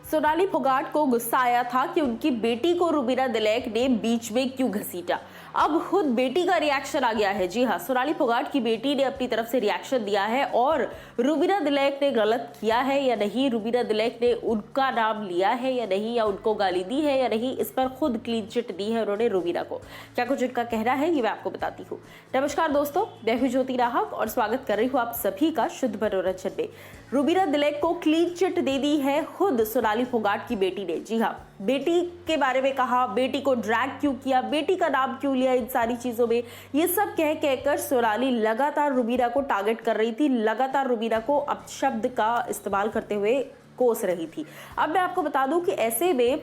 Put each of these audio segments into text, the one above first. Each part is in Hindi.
सोनाली फोगाट को गुस्सा आया था कि उनकी बेटी को रुबीना दिलैक ने बीच में क्यों घसीटा। अब खुद बेटी का रिएक्शन आ गया है। जी हाँ, सोनाली फोगाट की बेटी ने अपनी तरफ से रिएक्शन दिया है और रुबीना दिलैक ने गलत किया है या नहीं, रुबीना दिलैक ने उनका नाम लिया है या नहीं, या उनको गाली दी है या नहीं, इस पर खुद क्लीन चिट दी है उन्होंने रुबीना को। क्या कुछ उनका कहना है ये मैं आपको बताती हूँ। नमस्कार दोस्तों, मैं हूं ज्योति राहक और स्वागत कर रही हूँ आप सभी का शुद्ध मनोरंजन में। रुबीना दिलैक को क्लीन चिट दे दी है खुद सोनाली फोगाट की बेटी ने। जी हाँ, बेटी के बारे में कहा, बेटी को ड्रैग क्यों किया, बेटी का नाम क्यों लिया, इन सारी चीजों में ये सब कह कहकर सोनाली लगातार रुबीना को टारगेट कर रही थी, लगातार रुबीना को अपशब्द का इस्तेमाल करते हुए कोस रही थी। अब मैं आपको बता दूं कि ऐसे में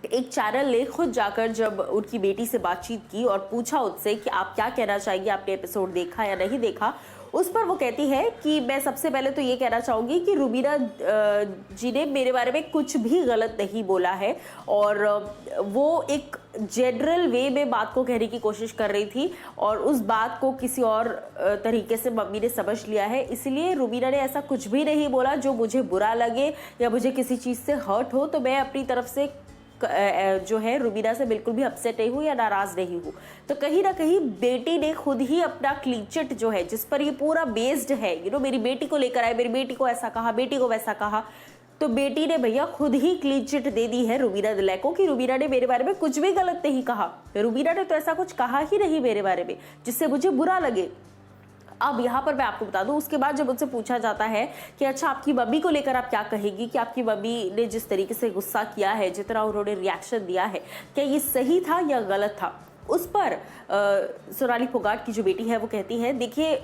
एक चैनल ने खुद जाकर जब उनकी बेटी से बातचीत की और पूछा उससे कि आप क्या कहना चाहिए, आपने एपिसोड देखा या नहीं देखा, उस पर वो कहती है कि मैं सबसे पहले तो ये कहना चाहूँगी कि रुबीना जी ने मेरे बारे में कुछ भी गलत नहीं बोला है और वो एक जनरल वे में बात को कहने की कोशिश कर रही थी और उस बात को किसी और तरीके से मम्मी ने समझ लिया है। इसलिए रुबीना ने ऐसा कुछ भी नहीं बोला जो मुझे बुरा लगे या मुझे किसी चीज़ से हर्ट हो, तो मैं अपनी तरफ से जो है रुबीना से बिल्कुल भी अपसेट नहीं हूँ या नाराज नहीं हूँ। तो कहीं ना कहीं बेटी ने खुद ही अपना क्लीन चिट जो है, जिस पर ये पूरा बेस्ड है, मेरी बेटी को लेकर आए, मेरी बेटी को ऐसा कहा, बेटी को वैसा कहा, तो बेटी ने भैया खुद ही क्लीन चिट दे दी है रुबीना दिलैक को कि रुबीना ने मेरे बारे में कुछ भी गलत नहीं कहा। रुबीना ने तो ऐसा कुछ कहा ही नहीं मेरे बारे में जिससे मुझे बुरा लगे। अब यहाँ पर मैं आपको बता दूं, उसके बाद जब उनसे पूछा जाता है कि अच्छा आपकी मम्मी को लेकर आप क्या कहेगी, कि आपकी मम्मी ने जिस तरीके से गुस्सा किया है, जितना उन्होंने रिएक्शन दिया है, क्या ये सही था या गलत था, उस पर सोनाली फोगाट की जो बेटी है वो कहती है देखिए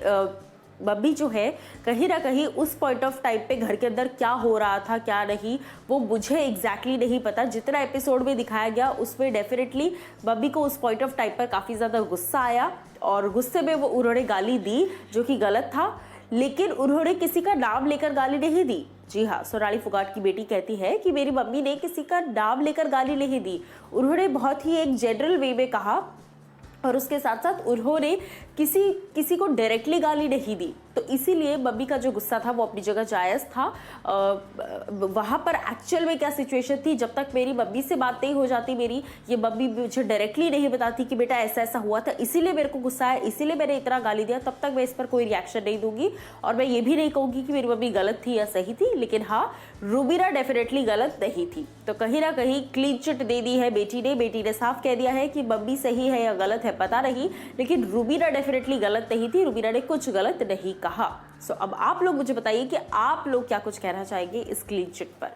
मम्मी जो है कहीं ना कहीं उस पॉइंट ऑफ टाइम पे घर के अंदर क्या हो रहा था क्या नहीं वो मुझे एग्जैक्टली नहीं पता। जितना एपिसोड में दिखाया गया उसमें डेफिनेटली मम्मी को उस पॉइंट ऑफ टाइम पर काफ़ी ज़्यादा गुस्सा आया और गुस्से में वो उन्होंने गाली दी जो कि गलत था, लेकिन उन्होंने किसी का नाम लेकर गाली नहीं दी। जी हाँ, सोनाली फोगाट की बेटी कहती है कि मेरी मम्मी ने किसी का नाम लेकर गाली नहीं दी, उन्होंने बहुत ही एक जनरल वे में कहा और उसके साथ साथ उन्होंने किसी को डायरेक्टली गाली नहीं दी। तो इसीलिए मम्मी का जो गुस्सा था वो अपनी जगह जायज़ था। वहाँ पर एक्चुअल में क्या सिचुएशन थी, जब तक मेरी मम्मी से बात नहीं हो जाती, मेरी ये मम्मी मुझे डायरेक्टली नहीं बताती कि बेटा ऐसा ऐसा हुआ था, इसीलिए मेरे को गुस्सा आया, इसीलिए मैंने इतना गाली दिया, तब तक मैं इस पर कोई रिएक्शन नहीं दूंगी और मैं ये भी नहीं कहूँगी कि मेरी मम्मी गलत थी या सही थी। लेकिन हाँ, रुबीना डेफिनेटली गलत नहीं थी। तो कहीं ना कहीं क्लीन चिट दे दी है बेटी ने साफ कह दिया है कि मम्मी सही है या गलत है पता नहीं, लेकिन रुबीना डेफिनेटली गलत नहीं थी, रुबीना ने कुछ गलत नहीं कहा। सो अब आप लोग मुझे बताइए कि आप लोग क्या कुछ कहना चाहेंगे इस क्लीन चिट पर।